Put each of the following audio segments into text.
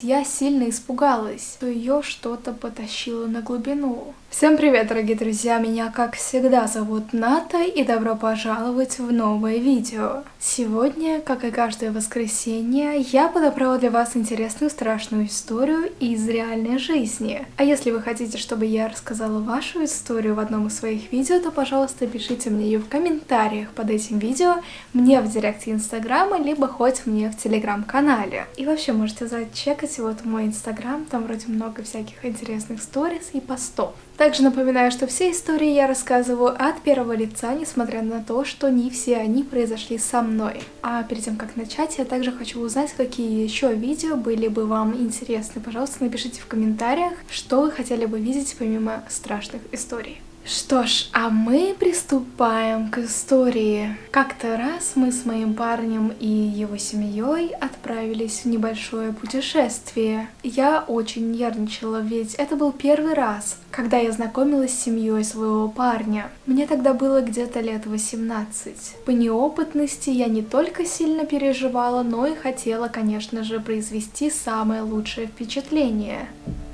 Я сильно испугалась, что ее что-то потащило на глубину. Всем привет, дорогие друзья, меня как всегда зовут Ната и добро пожаловать в новое видео. Сегодня, как и каждое воскресенье, я подобрала для вас интересную страшную историю из реальной жизни. А если вы хотите, чтобы я рассказала вашу историю в одном из своих видео, то, пожалуйста, пишите мне ее в комментариях под этим видео, мне в директе Инстаграма, либо хоть мне в Телеграм-канале. И вообще можете зачекать вот мой Инстаграм, там вроде много всяких интересных сторис и постов. Также напоминаю, что все истории я рассказываю от первого лица, несмотря на то, что не все они произошли со мной. А перед тем, как начать, я также хочу узнать, какие еще видео были бы вам интересны. Пожалуйста, напишите в комментариях, что вы хотели бы видеть помимо страшных историй. Что ж, а мы приступаем к истории. Как-то раз мы с моим парнем и его семьей отправились в небольшое путешествие. Я очень нервничала, ведь это был первый раз, когда я знакомилась с семьей своего парня. Мне тогда было где-то лет 18. По неопытности я не только сильно переживала, но и хотела, конечно же, произвести самое лучшее впечатление.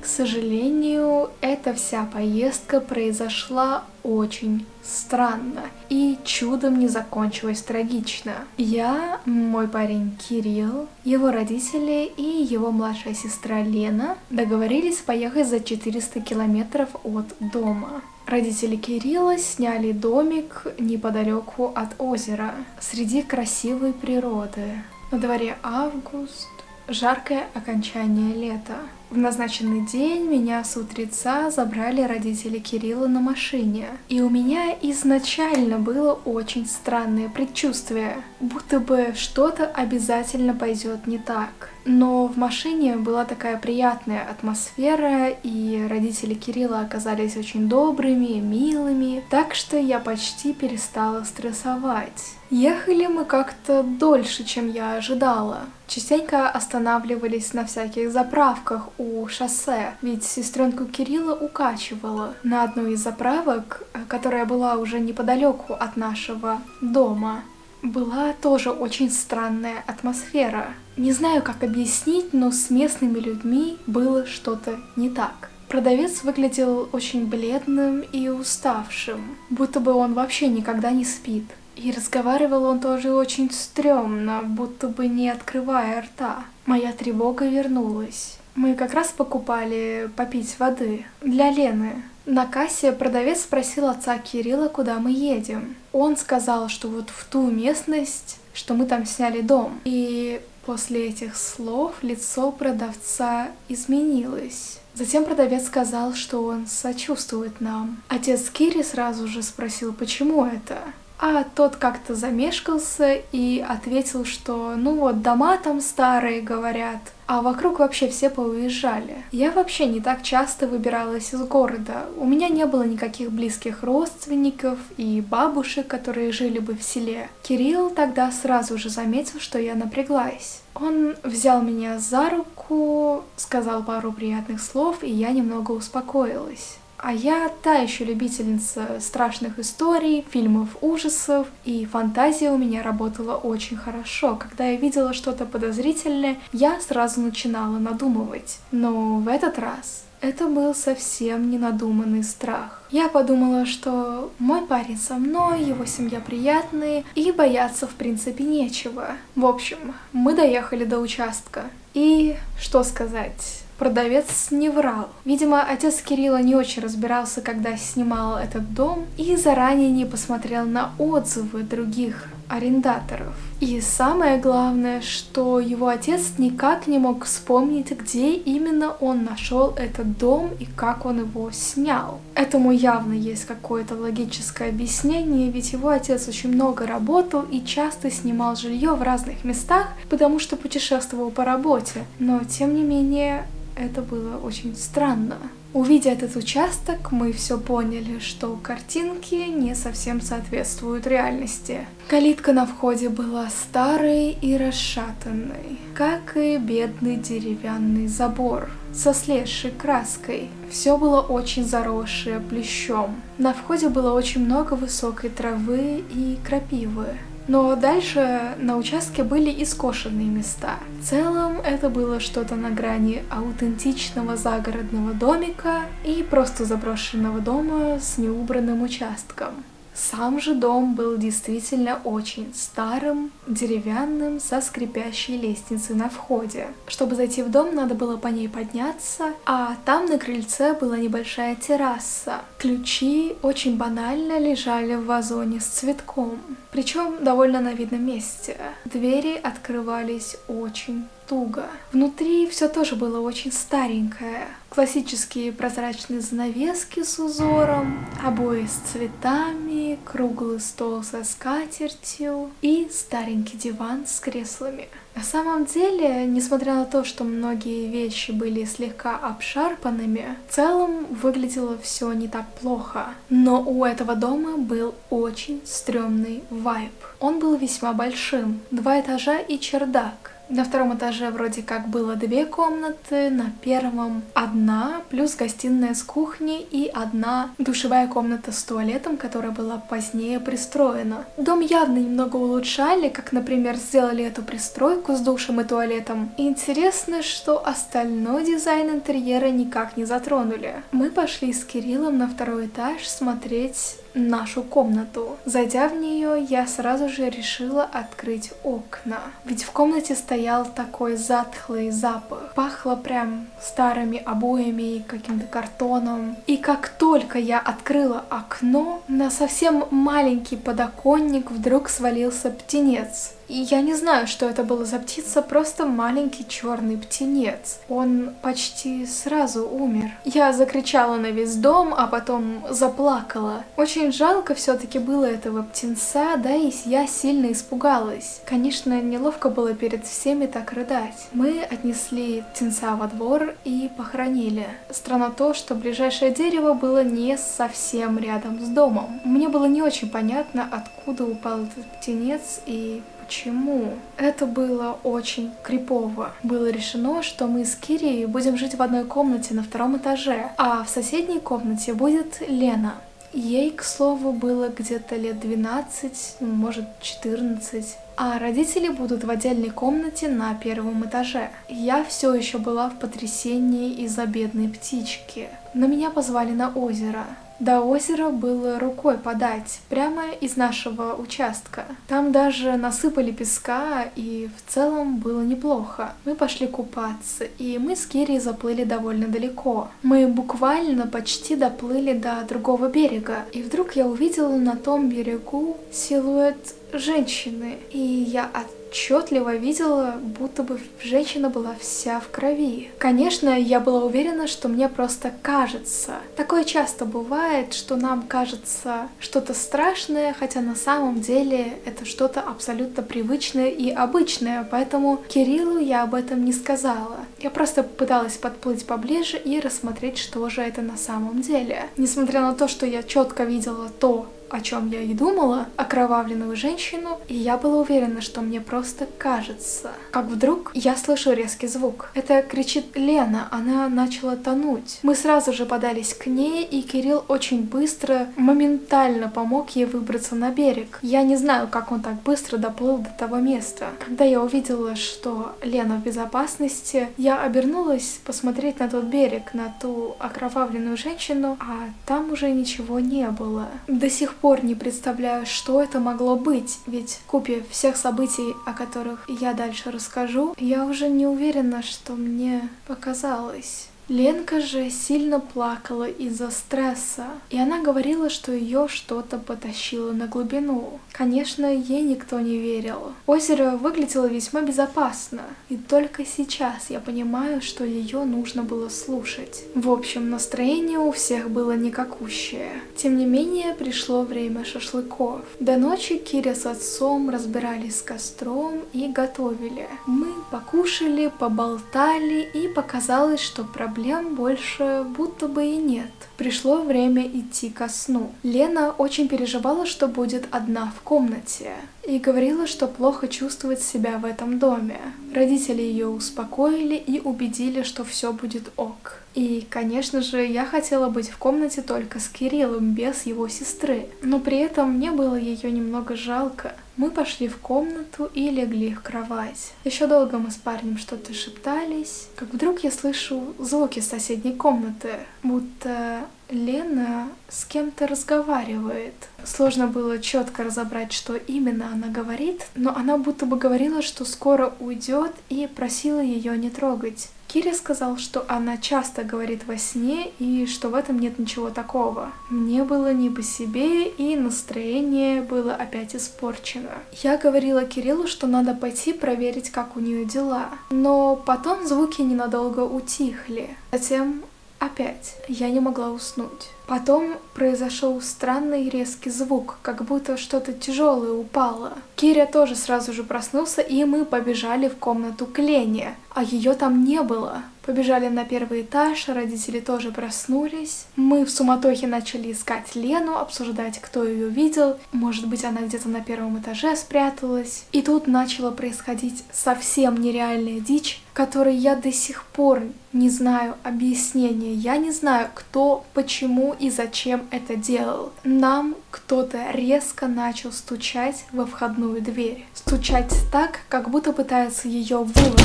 К сожалению, эта вся поездка произошла очень странно и чудом не закончилась трагично. Я, мой парень Кирилл, его родители и его младшая сестра Лена договорились поехать за 400 километров от дома. Родители Кирилла сняли домик неподалеку от озера, среди красивой природы. На дворе август, жаркое окончание лета. В назначенный день меня с утреца забрали родители Кирилла на машине. И у меня изначально было очень странное предчувствие, будто бы что-то обязательно пойдет не так. Но в машине была такая приятная атмосфера, и родители Кирилла оказались очень добрыми, милыми, так что я почти перестала стрессовать. Ехали мы как-то дольше, чем я ожидала. Частенько останавливались на всяких заправках у шоссе, ведь сестренку Кирилла укачивала на одной из заправок, которая была уже неподалеку от нашего дома. Была тоже очень странная атмосфера. Не знаю, как объяснить, но с местными людьми было что-то не так. Продавец выглядел очень бледным и уставшим, будто бы он вообще никогда не спит. И разговаривал он тоже очень стрёмно, будто бы не открывая рта. Моя тревога вернулась. Мы как раз покупали попить воды для Лены. На кассе продавец спросил отца Кирилла, куда мы едем. Он сказал, что вот в ту местность, что мы там сняли дом. И после этих слов лицо продавца изменилось. Затем продавец сказал, что он сочувствует нам. Отец Кири сразу же спросил, почему это. А тот как-то замешкался и ответил, что ну вот дома там старые, говорят, а вокруг вообще все поуезжали. Я вообще не так часто выбиралась из города. У меня не было никаких близких родственников и бабушек, которые жили бы в селе. Кирилл тогда сразу же заметил, что я напряглась. Он взял меня за руку, сказал пару приятных слов, и я немного успокоилась. А я та еще любительница страшных историй, фильмов ужасов, и фантазия у меня работала очень хорошо. Когда я видела что-то подозрительное, я сразу начинала надумывать. Но в этот раз это был совсем не надуманный страх. Я подумала, что мой парень со мной, его семья приятные, и бояться в принципе нечего. В общем, мы доехали до участка. И что сказать? Продавец не врал. Видимо, отец Кирилла не очень разбирался, когда снимал этот дом, и заранее не посмотрел на отзывы других арендаторов. И самое главное, что его отец никак не мог вспомнить, где именно он нашел этот дом и как он его снял. Этому явно есть какое-то логическое объяснение, ведь его отец очень много работал и часто снимал жилье в разных местах, потому что путешествовал по работе. Но, тем не менее, это было очень странно. Увидя этот участок, мы все поняли, что картинки не совсем соответствуют реальности. Калитка на входе была старой и расшатанной, как и бедный деревянный забор со слезшей краской. Все было очень заросшее плющом. На входе было очень много высокой травы и крапивы. Но дальше на участке были и скошенные места. В целом это было что-то на грани аутентичного загородного домика и просто заброшенного дома с неубранным участком. Сам же дом был действительно очень старым, деревянным, со скрипящей лестницей на входе. Чтобы зайти в дом, надо было по ней подняться, а там на крыльце была небольшая терраса. Ключи очень банально лежали в вазоне с цветком, причем довольно на видном месте. Двери открывались очень туго. Внутри все тоже было очень старенькое. Классические прозрачные занавески с узором, обои с цветами, круглый стол со скатертью и старенький диван с креслами. На самом деле, несмотря на то, что многие вещи были слегка обшарпанными, в целом выглядело все не так плохо. Но у этого дома был очень стрёмный вайб. Он был весьма большим, 2 этажа и чердак. На втором этаже вроде как было 2 комнаты, на первом 1, плюс гостиная с кухней и 1 душевая комната с туалетом, которая была позднее пристроена. Дом явно немного улучшали, как, например, сделали эту пристройку с душем и туалетом. И интересно, что остальной дизайн интерьера никак не затронули. Мы пошли с Кириллом на 2 этаж смотреть нашу комнату. Зайдя в нее, я сразу же решила открыть окна. Ведь в комнате стоял такой затхлый запах. Пахло прям старыми обоями и каким-то картоном. И как только я открыла окно, на совсем маленький подоконник вдруг свалился птенец. И я не знаю, что это было за птица, просто маленький черный птенец. Он почти сразу умер. Я закричала на весь дом, а потом заплакала. Очень жалко все-таки было этого птенца, да и я сильно испугалась. Конечно, неловко было перед всеми так рыдать. Мы отнесли птенца во двор и похоронили. Странно то, что ближайшее дерево было не совсем рядом с домом. Мне было не очень понятно, откуда упал этот птенец и почему. Это было очень крипово. Было решено, что мы с Кирей будем жить в одной комнате на 2 этаже, а в соседней комнате будет Лена. Ей, к слову, было где-то лет 12, может 14. А родители будут в отдельной комнате на 1 этаже. Я все еще была в потрясении из-за бедной птички. Но меня позвали на озеро. До озера было рукой подать, прямо из нашего участка. Там даже насыпали песка, и в целом было неплохо. Мы пошли купаться, и мы с Кирей заплыли довольно далеко. Мы буквально почти доплыли до другого берега, и вдруг я увидела на том берегу силуэт женщины, и я отчетливо видела, будто бы женщина была вся в крови. Конечно, я была уверена, что мне просто кажется. Такое часто бывает, что нам кажется что-то страшное, хотя на самом деле это что-то абсолютно привычное и обычное, поэтому Кириллу я об этом не сказала. Я просто пыталась подплыть поближе и рассмотреть, что же это на самом деле. Несмотря на то, что я четко видела то, о чем я и думала, окровавленную женщину, и я была уверена, что мне просто кажется. Как вдруг я слышу резкий звук. Это кричит Лена, она начала тонуть. Мы сразу же подались к ней, и Кирилл очень быстро, моментально помог ей выбраться на берег. Я не знаю, как он так быстро доплыл до того места. Когда я увидела, что Лена в безопасности, я обернулась посмотреть на тот берег, на ту окровавленную женщину, а там уже ничего не было. До сих пор не представляю, что это могло быть, ведь в купе всех событий, о которых я дальше расскажу, я уже не уверена, что мне показалось. Ленка же сильно плакала из-за стресса, и она говорила, что ее что-то потащило на глубину. Конечно, ей никто не верил. Озеро выглядело весьма безопасно, и только сейчас я понимаю, что ее нужно было слушать. В общем, настроение у всех было никакущее. Тем не менее, пришло время шашлыков. До ночи Киря с отцом разбирались с костром и готовили. Мы покушали, поболтали, и показалось, что проблем больше будто бы и нет. Пришло время идти ко сну. Лена очень переживала, что будет одна в комнате, и говорила, что плохо чувствует себя в этом доме. Родители ее успокоили и убедили, что все будет ок. И, конечно же, я хотела быть в комнате только с Кириллом, без его сестры. Но при этом мне было ее немного жалко. Мы пошли в комнату и легли в кровать. Еще долго мы с парнем что-то шептались, как вдруг я слышу звуки с соседней комнаты, будто Лена с кем-то разговаривает. Сложно было четко разобрать, что именно она говорит, но она будто бы говорила, что скоро уйдет, и просила ее не трогать. Киря сказал, что она часто говорит во сне и что в этом нет ничего такого. Мне было не по себе, и настроение было опять испорчено. Я говорила Кириллу, что надо пойти проверить, как у нее дела. Но потом звуки ненадолго утихли. Затем опять я не могла уснуть. Потом произошел странный резкий звук, как будто что-то тяжелое упало. Киря тоже сразу же проснулся, и мы побежали в комнату к Лене, а ее там не было. Побежали на первый этаж, родители тоже проснулись. Мы в суматохе начали искать Лену, обсуждать, кто ее видел. Может быть, она где-то на первом этаже спряталась. И тут начала происходить совсем нереальная дичь, которой я до сих пор не знаю объяснения. Я не знаю, кто, почему и зачем это делал. Нам кто-то резко начал стучать во входную дверь. Стучать так, как будто пытается ее выломать.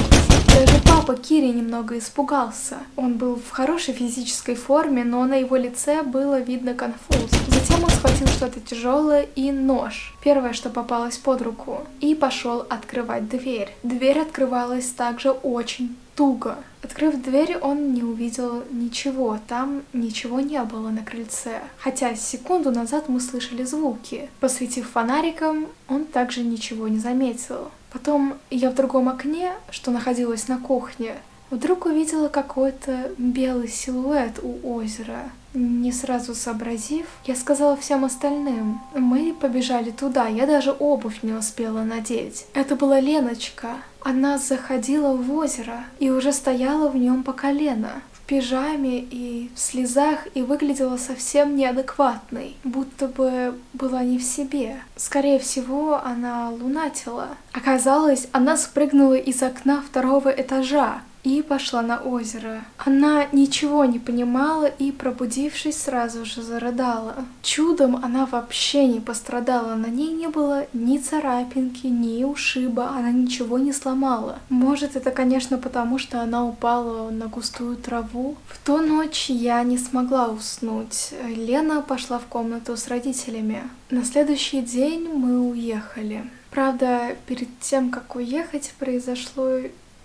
Даже папа Кири немного испугался. Он был в хорошей физической форме, но на его лице было видно конфуз. Затем он схватил что-то тяжелое и нож, первое, что попалось под руку, и пошел открывать дверь. Дверь открывалась также очень туго. Открыв дверь, он не увидел ничего, там ничего не было на крыльце. Хотя секунду назад мы слышали звуки. Посветив фонариком, он также ничего не заметил. Потом я в другом окне, что находилось на кухне, вдруг увидела какой-то белый силуэт у озера. Не сразу сообразив, я сказала всем остальным. Мы побежали туда, я даже обувь не успела надеть. Это была Леночка. Она заходила в озеро и уже стояла в нем по колено, в пижаме и в слезах, и выглядела совсем неадекватной, будто бы была не в себе. Скорее всего, она лунатила. Оказалось, она спрыгнула из окна второго этажа и пошла на озеро. Она ничего не понимала и, пробудившись, сразу же зарыдала. Чудом она вообще не пострадала, на ней не было ни царапинки, ни ушиба, она ничего не сломала. Может, это, конечно, потому что она упала на густую траву. В ту ночь я не смогла уснуть. Лена пошла в комнату с родителями. На следующий день мы уехали. Правда, перед тем, как уехать, произошло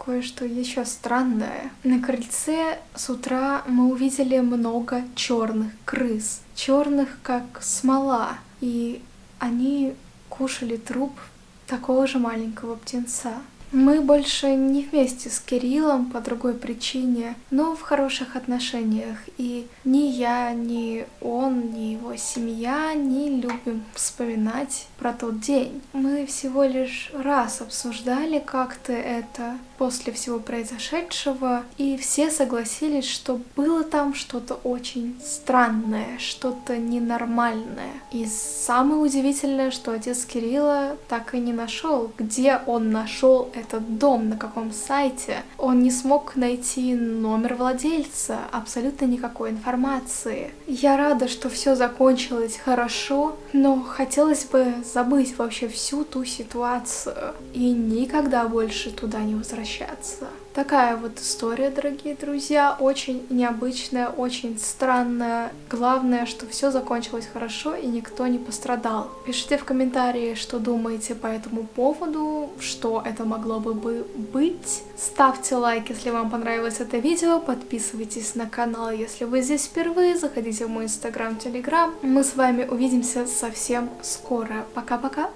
кое-что еще странное. На крыльце с утра мы увидели много черных крыс. Черных, как смола. И они кушали труп такого же маленького птенца. Мы больше не вместе с Кириллом по другой причине, но в хороших отношениях. И ни я, ни он, ни его семья не любим вспоминать про тот день. Мы всего лишь раз обсуждали как-то это после всего произошедшего, и все согласились, что было там что-то очень странное, что-то ненормальное. И самое удивительное, что отец Кирилла так и не нашел, где он нашел этот дом, на каком сайте. Он не смог найти номер владельца, абсолютно никакой информации. Я рада, что все закончилось хорошо, но хотелось бы забыть вообще всю ту ситуацию и никогда больше туда не возвращаться. Такая вот история, дорогие друзья, очень необычная, очень странная. Главное, что все закончилось хорошо и никто не пострадал. Пишите в комментарии, что думаете по этому поводу, что это могло бы быть. Ставьте лайк, если вам понравилось это видео, подписывайтесь на канал, если вы здесь впервые, заходите в мой инстаграм, телеграм. Мы с вами увидимся совсем скоро. Пока-пока!